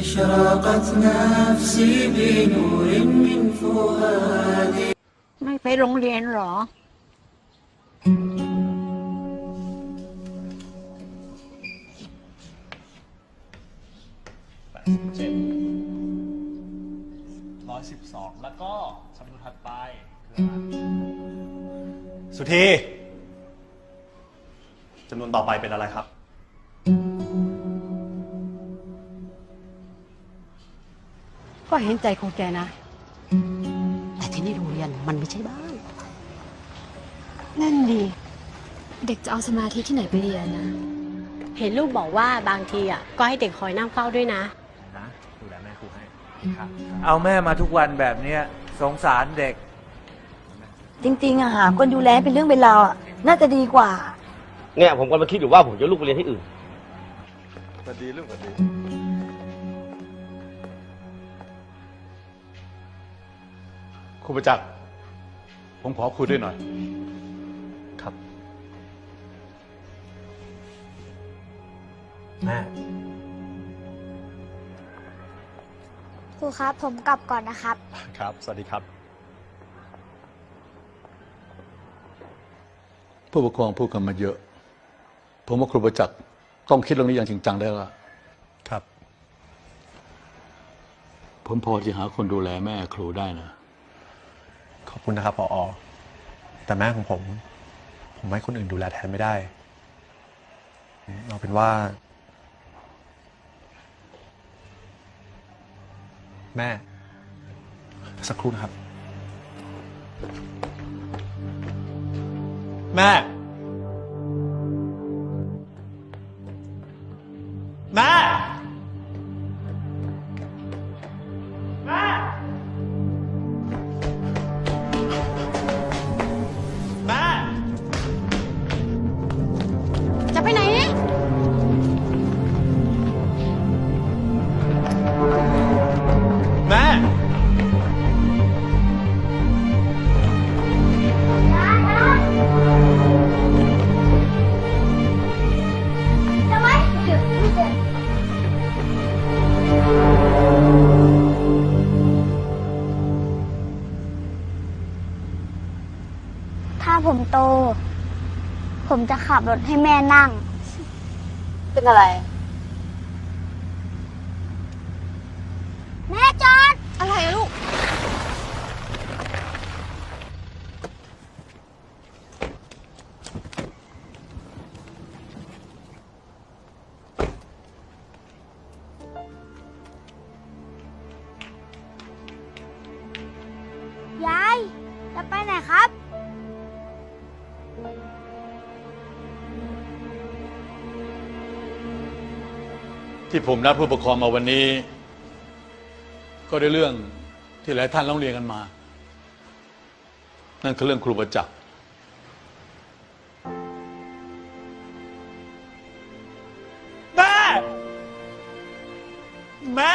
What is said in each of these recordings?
أشرقت نفسي بنور من فؤادي ไม่ไปโรงเรียนหรอ112แล้วก็คำนวณถัดไปคือสุธีจำนวนต่อไปเป็นอะไรครับก็เห็นใจของแกนะแต่ที่นี่โรงเรียนมันไม่ใช่บ้านนั่นดีเด็กจะเอาสมาธิที่ไหนไปเรียนนะเห็นลูกบอกว่าบางทีอ่ะก็ให้เด็กคอยนั่งเฝ้าด้วยนะดูแลแม่ครูให้เอาแม่มาทุกวันแบบเนี้ยสงสารเด็กจริงๆอะหาคนดูแลเป็นเรื่องเป็นราวอะน่าจะดีกว่าเนี่ยผมกำลังคิดอยู่ว่าผมจะลูกไปเรียนที่อื่นก็ดีลูกก็ดีครูประจักษ์ผมขอคุยด้วยหน่อยครับแม่ครูครับผมกลับก่อนนะครับครับสวัสดีครับผู้ปกครองพูดกันมาเยอะผมว่าครูประจักษ์ต้องคิดเรื่องนี้อย่างจริงจังได้ละครับผมพอจะหาคนดูแลแม่ครูได้นะขอบคุณนะครับผอ.แต่แม่ของผมให้คนอื่นดูแลแทนไม่ได้เอาเป็นว่าแม่สักครู่นะครับแม่แม่แม่แม่จะไปไหนแม่ถ้าผมโตผมจะขับรถให้แม่นั่งเป็นอะไรแม่จอดอะไรลูกยายจะไปไหนครับ ที่ผมนัดผู้ปกครองมาวันนี้ก็ได้เรื่องที่หลายท่านร้องเรียนกันมานั่นคือเรื่องครูประจักษ์แม่แม่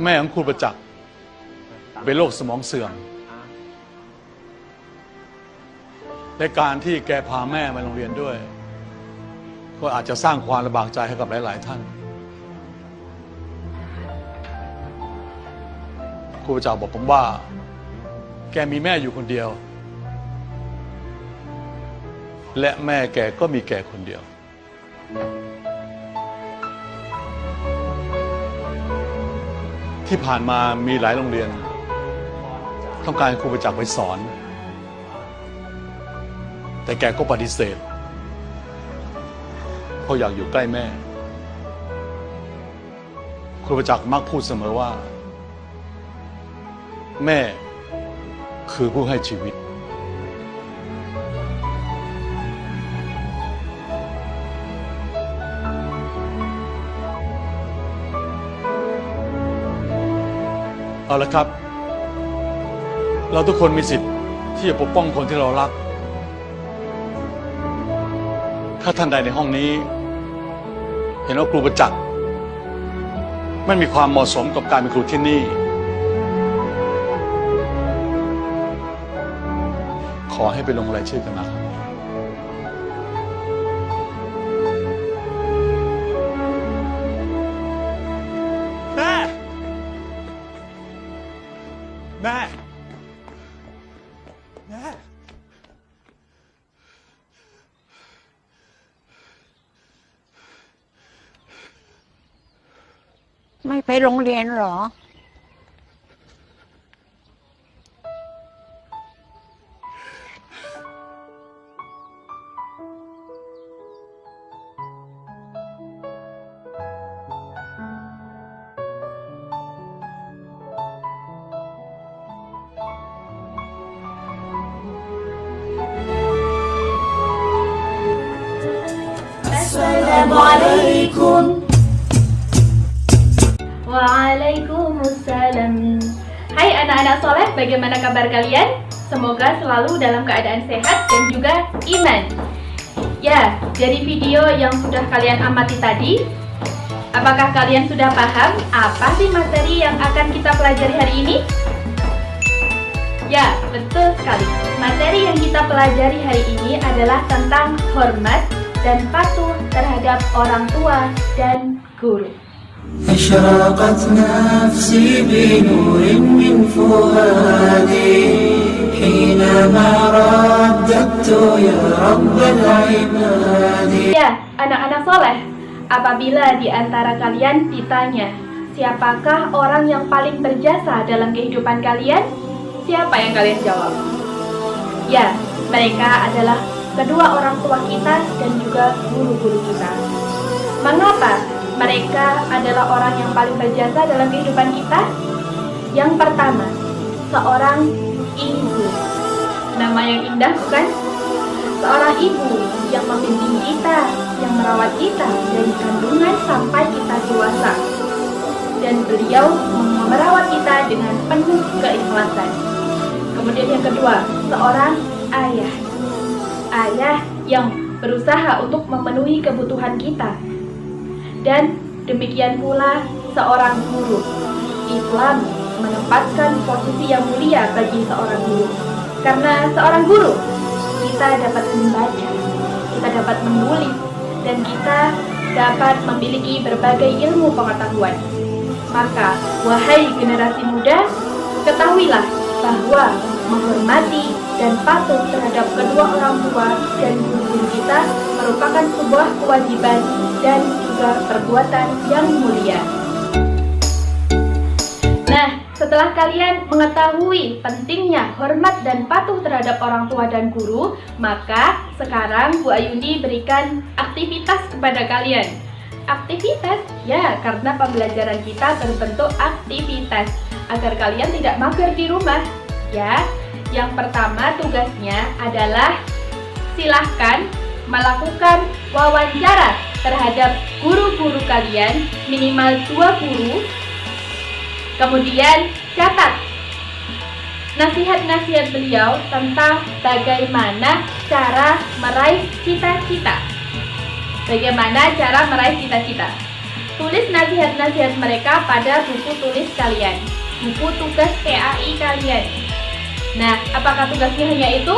แม่ของครูประจักษ์เป็นโรคสมองเสื่อมและการที่แกพาแม่มาโรงเรียนด้วยก็อาจจะสร้างความลำบากใจให้กับหลายๆท่านครูประจักษ์บอกผมว่าแกมีแม่อยู่คนเดียวและแม่แกก็มีแกคนเดียวที่ผ่านมามีหลายโรงเรียนต้องการครูประจักษ์ไปสอนแต่แกก็ปฏิเสธเพราะอยากอยู่ใกล้แม่ครูประจักษ์มักพูดเสมอว่าแม่คือผู้ให้ชีวิตเอาละครับเราทุกคนมีสิทธิ์ที่จะปกป้องคนที่เรารักถ้าท่านใดในห้องนี้เห็นว่าครูประจักษ์ไม่มีความเหมาะสมกับการเป็นครูที่นี่ขอให้ไปลงรายชื่อกันนะครับ ไม่ไปโรงเรียนเหรอ Assalamualaikum. Waalaikumsalam. Hai anak-anak soleh, bagaimana kabar kalian? Semoga selalu dalam keadaan sehat dan juga iman. Ya, dari video yang sudah kalian amati tadi, apakah kalian sudah paham apa sih materi yang akan kita pelajari hari ini? Ya, betul sekali. Materi yang kita pelajari hari ini adalah tentang hormat dan patuh terhadap orang tua dan guru. أشرقت نفسي بنور من فؤادي حينما رددت يا رب العباد. Ya, anak-anak soleh, apabila di antara kalian ditanya, siapakah orang yang paling berjasa dalam kehidupan kalian? Siapa yang kalian jawab? Ya, mereka adalah kedua orang tua kita dan juga guru-guru kita. Mengapa mereka adalah orang yang paling berjasa dalam kehidupan kita? Yang pertama, seorang ibu. Nama yang indah bukan? Seorang ibu yang membimbing kita, yang merawat kita dari kandungan sampai kita dewasa. Dan beliau merawat kita dengan penuh keikhlasan. Kemudian yang kedua, seorang ayah. Ayah yang berusaha untuk memenuhi kebutuhan kita. Dan demikian pula seorang guru. Islam menempatkan posisi yang mulia bagi seorang guru. Karena seorang guru, kita dapat membaca, kita dapat menulis, dan kita dapat memiliki berbagai ilmu pengetahuan. Maka, wahai generasi muda, ketahuilah bahwa menghormati dan patuh terhadap kedua orang tua dan guru-guru kita merupakan sebuah kewajiban dan juga perbuatan yang mulia. Nah, setelah kalian mengetahui pentingnya hormat dan patuh terhadap orang tua dan guru, maka sekarang Bu Ayuni berikan aktivitas kepada kalian. Aktivitas? Ya, karena pembelajaran kita berbentuk aktivitas agar kalian tidak mager di rumah. Ya, yang pertama tugasnya adalah silahkan melakukan wawancara terhadap guru-guru kalian, minimal 2 guru. Kemudian catat nasihat-nasihat beliau tentang bagaimana cara meraih cita-cita. Bagaimana cara meraih cita-cita. Tulis nasihat-nasihat mereka pada buku tulis kalian, buku tugas PAI kalian. Nah, apakah tugasnya hanya itu?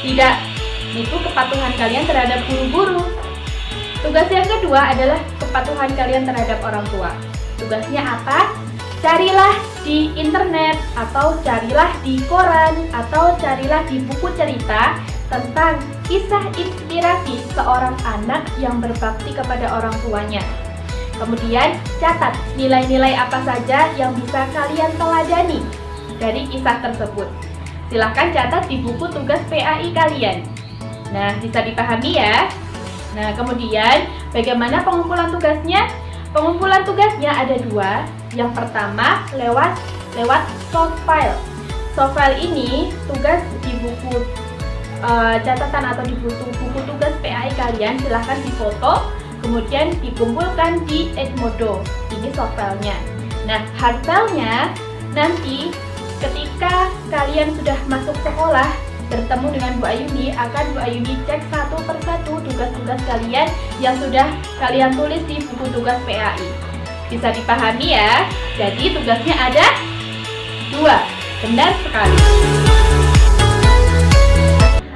Tidak. Itu kepatuhan kalian terhadap guru-guru. Tugas yang kedua adalah kepatuhan kalian terhadap orang tua. Tugasnya apa? Carilah di internet, atau carilah di koran, atau carilah di buku cerita tentang kisah inspirasi seorang anak yang berbakti kepada orang tuanya. Kemudian catat nilai-nilai apa saja yang bisa kalian teladani dari kisah tersebut. Silahkan catat di buku tugas PAI kalian. Nah, bisa dipahami ya. Nah, kemudian bagaimana pengumpulan tugasnya? Pengumpulan tugasnya ada 2. Yang pertama lewat soft file. Soft file ini tugas di buku catatan atau di buku tugas PAI kalian silahkan difoto, kemudian dikumpulkan di Edmodo. Ini soft filenya. Nah, hard filenya nanti ketika kalian sudah masuk sekolah, bertemu dengan Bu Ayuni, akan Bu Ayuni cek satu persatu tugas-tugas kalian yang sudah kalian tulis di buku tugas PAI. Bisa dipahami ya? Jadi tugasnya ada 2. Benar sekali.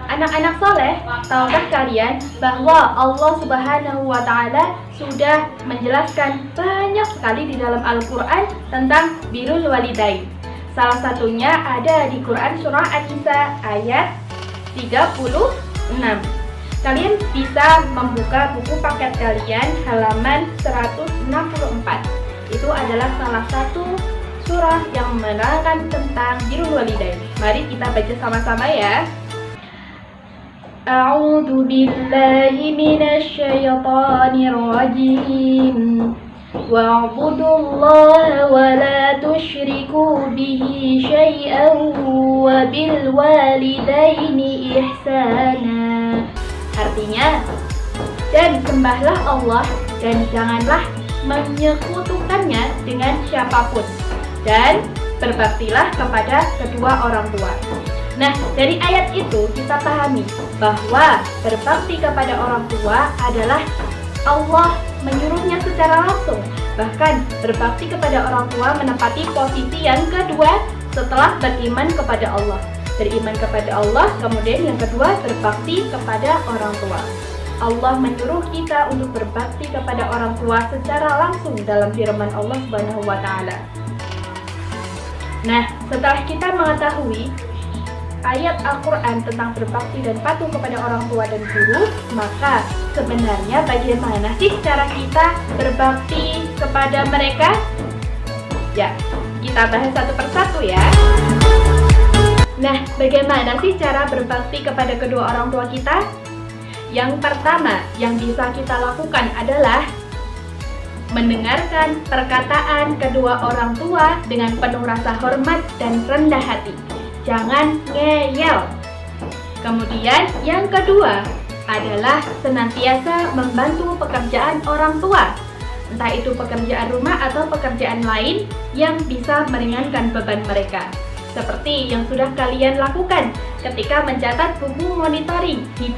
Anak-anak soleh, tahukah kalian bahwa Allah Subhanahu wa Ta'ala sudah menjelaskan banyak sekali di dalam Al-Quran tentang birrul walidain. Salah satunya ada di Quran surah An-Nisa ayat 36. Kalian bisa membuka buku paket kalian halaman 164. itu adalah salah satu surah yang menerangkan tentang birrul walidain. Mari kita baca sama-sama ya. A'udzu billahi minasy syaithanir rajim. Wa'budullaha wa la tusyriku bihi syai'an wa bil walidaini ihsana. Artinya, dan sembahlah Allah dan janganlah menyekutukannya dengan siapapun, dan berbaktilah kepada kedua orang tua. Nah, dari ayat itu kita pahami bahwa berbakti kepada orang tua adalah Allah menyuruhnya secara langsung. Bahkan berbakti kepada orang tua menempati posisi yang kedua setelah beriman kepada Allah. Beriman kepada Allah, kemudian yang kedua berbakti kepada orang tua. Allah menyuruh kita untuk berbakti kepada orang tua secara langsung dalam firman Allah Subhanahu wa taala. Nah, setelah kita mengetahui ayat Al-Quran tentang berbakti dan patuh kepada orang tua dan guru, maka sebenarnya bagaimana sih cara kita berbakti kepada mereka? Ya, kita bahas satu persatu ya. Nah, bagaimana sih cara berbakti kepada kedua orang tua kita? Yang pertama yang bisa kita lakukan adalah mendengarkan perkataan kedua orang tua dengan penuh rasa hormat dan rendah hati. Jangan ngeyel. Kemudian yang kedua adalah senantiasa membantu pekerjaan orang tua, entah itu pekerjaan rumah atau pekerjaan lain yang bisa meringankan beban mereka. Seperti yang sudah kalian lakukan ketika mencatat buku monitoring yang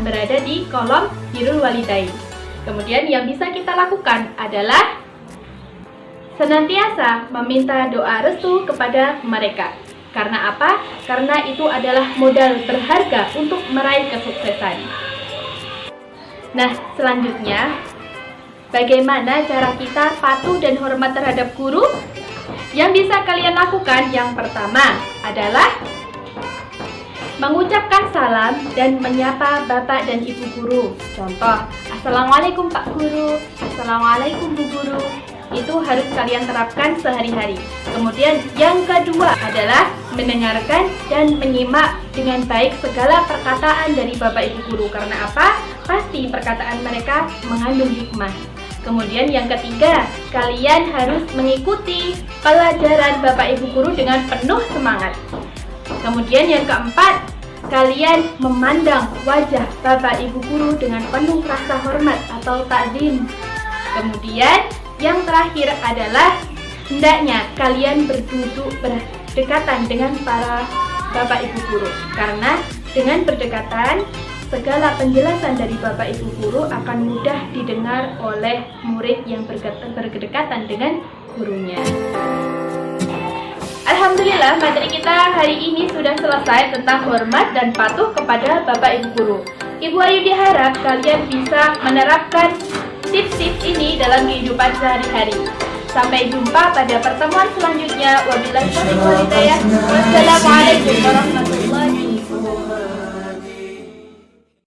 berada di kolom birrul walidain. Kemudian yang bisa kita lakukan adalah senantiasa meminta doa restu kepada mereka. Karena apa? Karena itu adalah modal berharga untuk meraih kesuksesan. Nah, selanjutnya, bagaimana cara kita patuh dan hormat terhadap guru? Yang bisa kalian lakukan yang pertama adalah mengucapkan salam dan menyapa bapak dan ibu guru. Contoh, Assalamualaikum Pak Guru, Assalamualaikum Bu Guru. Itu harus kalian terapkan sehari-hari. Kemudian yang kedua adalah mendengarkan dan menyimak dengan baik segala perkataan dari bapak ibu guru. Karena apa? Pasti perkataan mereka mengandung hikmah. Kemudian yang ketiga, kalian harus mengikuti pelajaran bapak ibu guru dengan penuh semangat. Kemudian yang keempat, kalian memandang wajah bapak ibu guru dengan penuh rasa hormat atau ta'zim. Kemudian yang terakhir adalah hendaknya kalian berduduk berdekatan dengan para bapak ibu guru. Karena dengan berdekatan, segala penjelasan dari bapak ibu guru akan mudah didengar oleh murid yang berdekatan dengan gurunya. Alhamdulillah, materi kita hari ini sudah selesai tentang hormat dan patuh kepada bapak ibu guru. Ibu Ayu harap kalian bisa menerapkan tips-tips ini dalam kehidupan sehari-hari. Sampai jumpa pada pertemuan selanjutnya. Wabillahi taufiq wal hidayah. Wassalamualaikum warahmatullahi wabarakatuh.